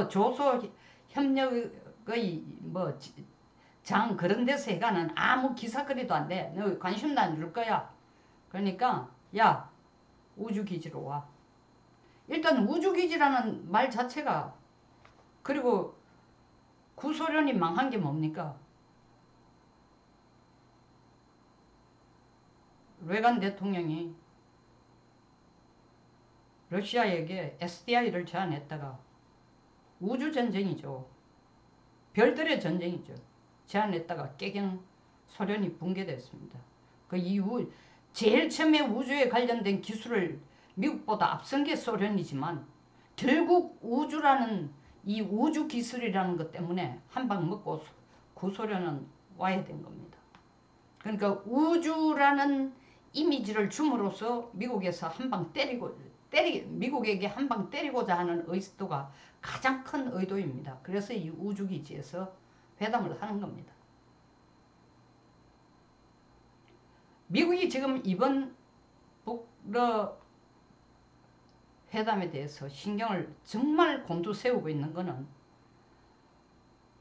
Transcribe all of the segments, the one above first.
조소 협력의 장 그런 데서 해가는 아무 기사거리도 안 돼. 너 관심도 안 줄 거야. 그러니까 야, 우주기지로 와. 일단 우주기지라는 말 자체가, 그리고 구소련이 망한 게 뭡니까? 레간 대통령이 러시아에게 SDI를 제안했다가, 우주전쟁이죠. 별들의 전쟁이죠. 제안했다가 깨경 소련이 붕괴됐습니다. 그 이후 제일 처음에 우주에 관련된 기술을 미국보다 앞선 게 소련이지만, 결국 우주라는 이 우주 기술이라는 것 때문에 한 방 먹고 구소련은 와야 된 겁니다. 그러니까 우주라는 이미지를 줌으로써 미국에서 한 방 미국에게 한 방 때리고자 하는 의도가 가장 큰 의도입니다. 그래서 이 우주기지에서 회담을 하는 겁니다. 미국이 지금 이번 북러 회담에 대해서 신경을 정말 곤두세우고 있는 거는,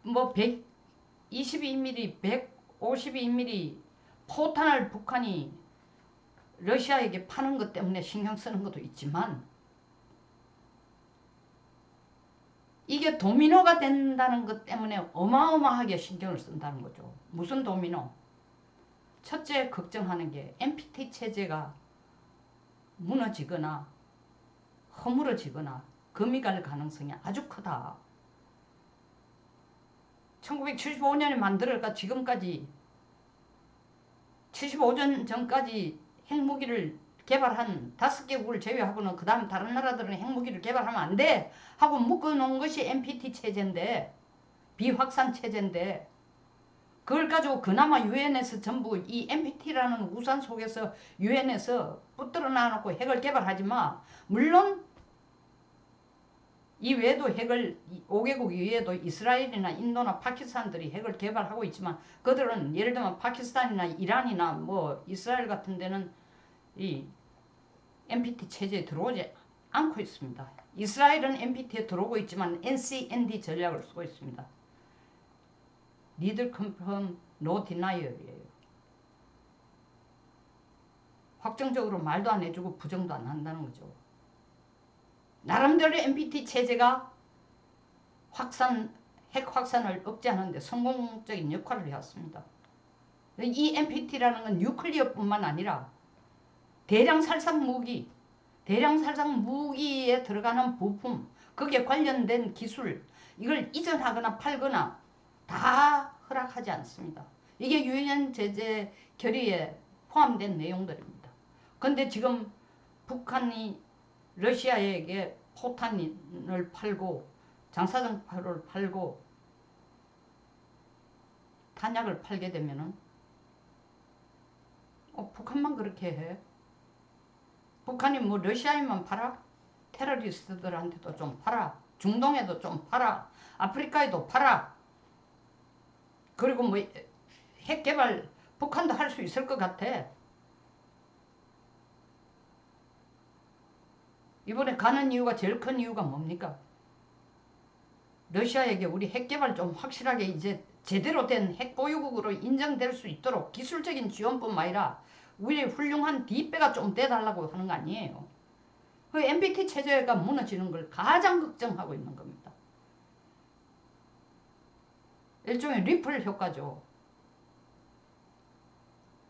122mm, 152mm 포탄을 북한이 러시아에게 파는 것 때문에 신경 쓰는 것도 있지만, 이게 도미노가 된다는 것 때문에 어마어마하게 신경을 쓴다는 거죠. 무슨 도미노? 첫째 걱정하는 게 NPT 체제가 무너지거나 허물어지거나 금이 갈 가능성이 아주 크다. 1975년에 만들어가 지금까지 75년 전까지 핵무기를 개발한 5개국을 제외하고는 그 다음 다른 나라들은 핵무기를 개발하면 안 돼 하고 묶어놓은 것이 NPT 체제인데, 비확산 체제인데, 그걸 가지고 그나마 유엔에서 전부 이 NPT라는 우산 속에서 유엔에서 붙들어 놔놓고 핵을 개발하지 마. 물론 이 외에도 핵을 5개국 이외에도 이스라엘이나 인도나 파키스탄들이 핵을 개발하고 있지만, 그들은 예를 들면 파키스탄이나 이란이나 이스라엘 같은 데는 이 NPT 체제에 들어오지 않고 있습니다. 이스라엘은 NPT에 들어오고 있지만 NCND 전략을 쓰고 있습니다. Neither confirm, no denial이에요. 확정적으로 말도 안 해주고 부정도 안 한다는 거죠. 나름대로 NPT 체제가 핵 확산을 억제하는 데 성공적인 역할을 해왔습니다. 이 NPT라는 건 뉴클리어뿐만 아니라 대량 살상 무기에 들어가는 부품, 거기에 관련된 기술, 이걸 이전하거나 팔거나 다 허락하지 않습니다. 이게 유엔 제재 결의에 포함된 내용들입니다. 그런데 지금 북한이 러시아에게 포탄을 팔고 장사정포를 팔고 탄약을 팔게 되면은 북한만 그렇게 해? 북한이 러시아에만 팔아? 테러리스트들한테도 좀 팔아. 중동에도 좀 팔아. 아프리카에도 팔아. 그리고 핵 개발 북한도 할 수 있을 것 같아. 이번에 가는 이유가, 제일 큰 이유가 뭡니까? 러시아에게 우리 핵 개발 좀 확실하게 이제 제대로 된 핵보유국으로 인정될 수 있도록 기술적인 지원뿐만 아니라 우리 훌륭한 뒷배가 좀 돼달라고 하는 거 아니에요. 그 NPT 체제가 무너지는 걸 가장 걱정하고 있는 겁니다. 일종의 리플 효과죠.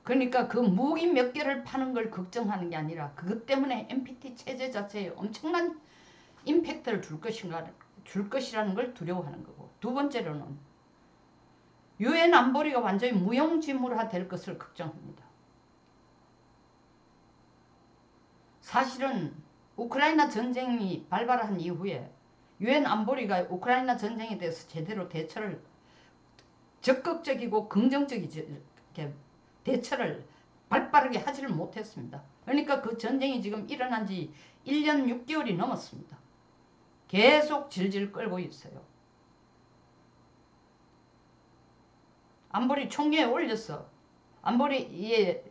그러니까 그 무기 몇 개를 파는 걸 걱정하는 게 아니라, 그것 때문에 NPT 체제 자체에 엄청난 임팩트를 줄 것이라는 걸 두려워하는 거고, 두 번째로는 유엔 안보리가 완전히 무용지물화 될 것을 걱정합니다. 사실은 우크라이나 전쟁이 발발한 이후에 유엔 안보리가 우크라이나 전쟁에 대해서 제대로 대처를, 적극적이고 긍정적인 대처를 발빠르게 하지를 못했습니다. 그러니까 그 전쟁이 지금 일어난 지 1년 6개월이 넘었습니다. 계속 질질 끌고 있어요. 안보리 총회에 올렸어. 안보리에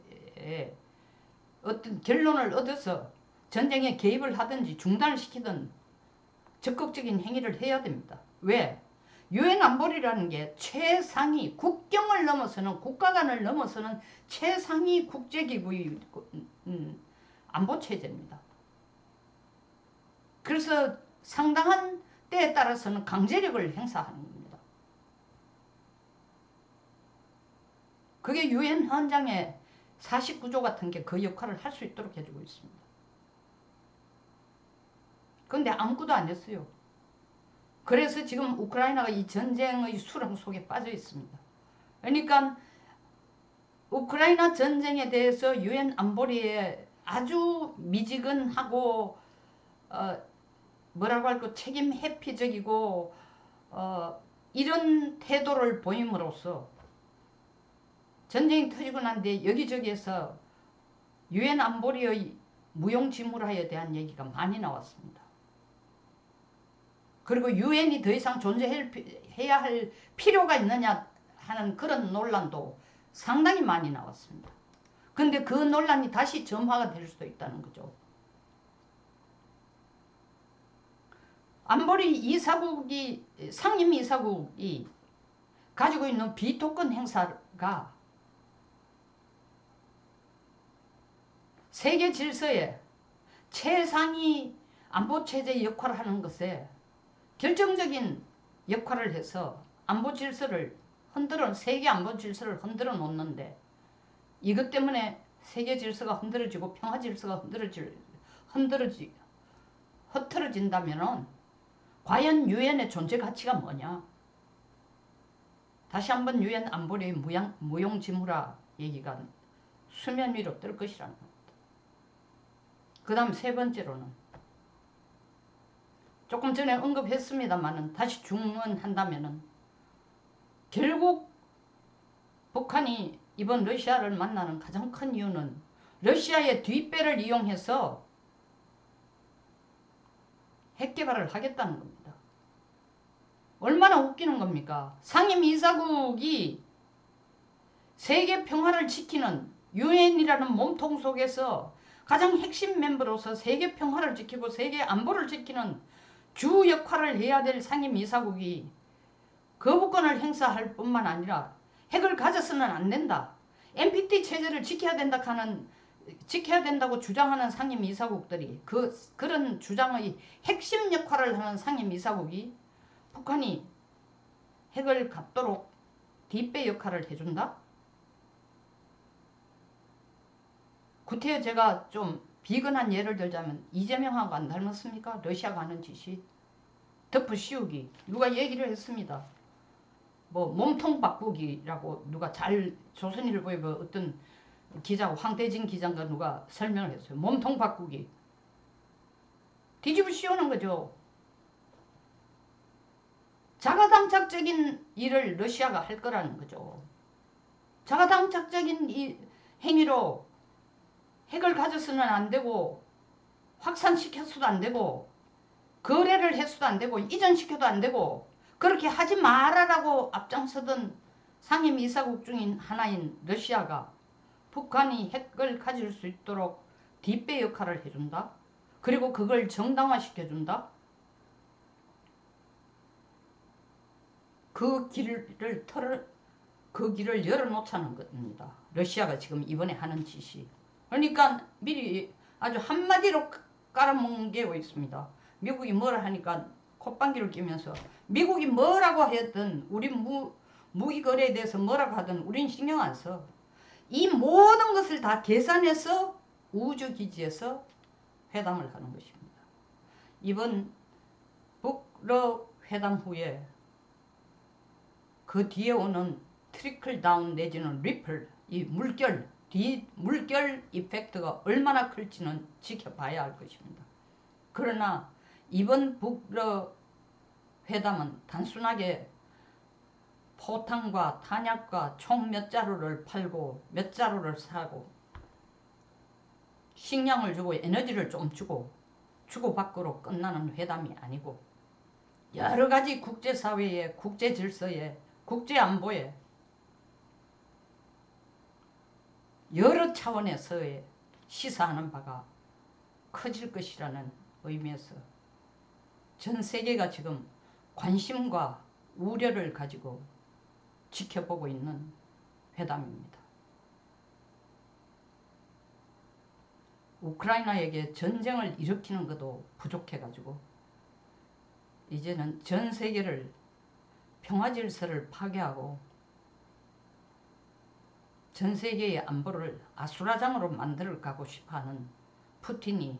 어떤 결론을 얻어서 전쟁에 개입을 하든지 중단을 시키든 적극적인 행위를 해야 됩니다. 왜? 유엔 안보리라는 게 최상위 국경을 넘어서는 국가 간을 넘어서는 최상위 국제기구의 안보체제입니다. 그래서 상당한 때에 따라서는 강제력을 행사하는 겁니다. 그게 유엔 헌장의 49조 같은 게 그 역할을 할 수 있도록 해주고 있습니다. 그런데 아무것도 안 했어요. 그래서 지금 우크라이나가 이 전쟁의 수렁 속에 빠져 있습니다. 그러니까 우크라이나 전쟁에 대해서 유엔 안보리에 아주 미지근하고 뭐라고 할까 책임 회피적이고 이런 태도를 보임으로써 전쟁이 터지고 난 뒤에 여기저기에서 유엔 안보리의 무용지물화에 대한 얘기가 많이 나왔습니다. 그리고 유엔이 더 이상 존재해야 할 필요가 있느냐 하는 그런 논란도 상당히 많이 나왔습니다. 근데 그 논란이 다시 점화가 될 수도 있다는 거죠. 안보리 이사국이 상임이사국이 가지고 있는 비토권 행사가 세계 질서에 최상위 안보체제 역할을 하는 것에 결정적인 역할을 해서 안보 질서를 세계 안보 질서를 흔들어 놓는데 이것 때문에 세계 질서가 흔들어지고 평화 질서가 흐트러진다면은 과연 유엔의 존재 가치가 뭐냐? 다시 한번 유엔 안보리의 무용지물화 얘기가 수면 위로 뜰 것이라는 겁니다. 그 다음 세 번째로는 조금 전에 언급했습니다만은 다시 중언한다면은 결국 북한이 이번 러시아를 만나는 가장 큰 이유는 러시아의 뒷배를 이용해서 핵 개발을 하겠다는 겁니다. 얼마나 웃기는 겁니까? 상임이사국이 세계 평화를 지키는 유엔이라는 몸통 속에서 가장 핵심 멤버로서 세계 평화를 지키고 세계 안보를 지키는 주 역할을 해야 될 상임이사국이 거부권을 행사할 뿐만 아니라 핵을 가져서는 안 된다. NPT 체제를 지켜야 된다고 주장하는 상임이사국들이 그런 주장의 핵심 역할을 하는 상임이사국이 북한이 핵을 갖도록 뒷배 역할을 해준다? 구태여 제가 좀 비근한 예를 들자면 이재명하고 안 닮았습니까? 러시아가 하는 짓이 덮어 씌우기. 누가 얘기를 했습니다. 뭐 몸통 바꾸기라고 누가 조선일보의 뭐 어떤 기자 황대진 기자가 누가 설명을 했어요. 몸통 바꾸기. 뒤집어 씌우는 거죠. 자가당착적인 일을 러시아가 할 거라는 거죠. 자가당착적인 이 행위로 핵을 가져서는 안 되고 확산시켜서도 안 되고 거래를 해서도 안 되고 이전시켜도 안 되고 그렇게 하지 말아라고 앞장서던 상임이사국 중인 하나인 러시아가 북한이 핵을 가질 수 있도록 뒷배 역할을 해준다. 그리고 그걸 정당화시켜준다. 그 길을 열어놓자는 겁니다. 러시아가 지금 이번에 하는 짓이. 그러니까 미리 아주 한마디로 깔아먹는 게 있습니다. 미국이 뭐라 하니까 콧방귀를 뀌면서 미국이 뭐라고 했든 우리 무기 거래에 대해서 뭐라고 하든 우린 신경 안 써. 이 모든 것을 다 계산해서 우주기지에서 회담을 하는 것입니다. 이번 북러 회담 후에 그 뒤에 오는 트리클 다운 내지는 리플, 이 물결 이펙트가 얼마나 클지는 지켜봐야 할 것입니다. 그러나 이번 북러 회담은 단순하게 포탄과 탄약과 총 몇 자루를 팔고 몇 자루를 사고 식량을 주고 에너지를 좀 주고받고로 끝나는 회담이 아니고 여러 가지 국제사회에 국제질서에 국제안보에 여러 차원에서의 시사하는 바가 커질 것이라는 의미에서 전 세계가 지금 관심과 우려를 가지고 지켜보고 있는 회담입니다. 우크라이나에게 전쟁을 일으키는 것도 부족해가지고 이제는 전 세계를 평화질서를 파괴하고 전 세계의 안보를 아수라장으로 만들어 가고 싶어하는 푸틴이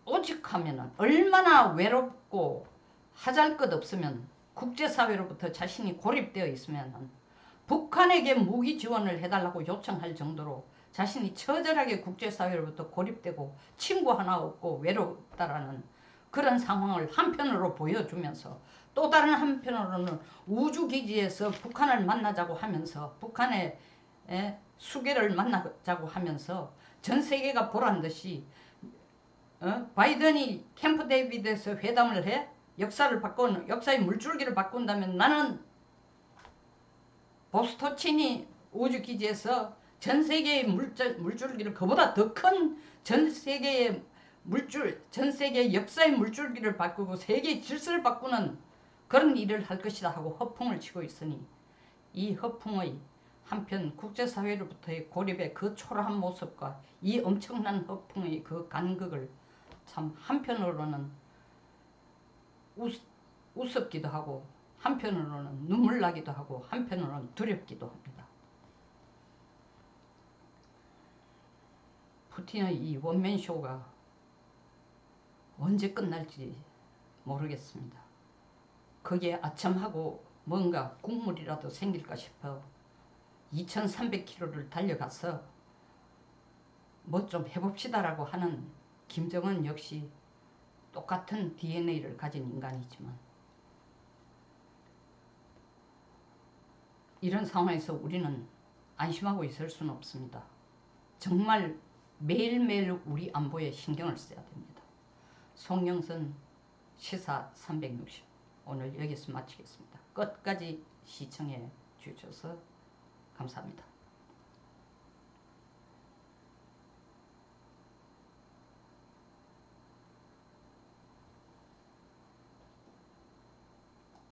오직 하면은 얼마나 외롭고 하잘 것 없으면 국제사회로부터 자신이 고립되어 있으면 북한에게 무기 지원을 해달라고 요청할 정도로 자신이 처절하게 국제사회로부터 고립되고 친구 하나 없고 외롭다라는 그런 상황을 한편으로 보여주면서 또 다른 한편으로는 우주기지에서 북한을 만나자고 하면서 북한의 수계를 만나자고 하면서 전 세계가 보란 듯이 바이든이 캠프 데이비드에서 회담을 해 역사를 바꾼 역사의 물줄기를 바꾼다면 나는 보스토치니 우주기지에서 전 세계의 물줄기를 그보다 더 큰 전 세계의 전 세계의 역사의 물줄기를 바꾸고 세계의 질서를 바꾸는 그런 일을 할 것이다 하고 허풍을 치고 있으니 이 허풍의 한편 국제사회로부터의 고립의 그 초라한 모습과 이 엄청난 허풍의 그 간극을 참 한편으로는 우습기도 하고 한편으로는 눈물 나기도 하고 한편으로는 두렵기도 합니다. 푸틴의 이 원맨쇼가 언제 끝날지 모르겠습니다. 거기에 아첨하고 뭔가 국물이라도 생길까 싶어 2300km를 달려가서 뭐 좀 해봅시다라고 하는 김정은 역시 똑같은 DNA를 가진 인간이지만 이런 상황에서 우리는 안심하고 있을 수는 없습니다. 정말 매일매일 우리 안보에 신경을 써야 됩니다. 송영선 시사 360 오늘 여기서 마치겠습니다. 끝까지 시청해 주셔서 감사합니다.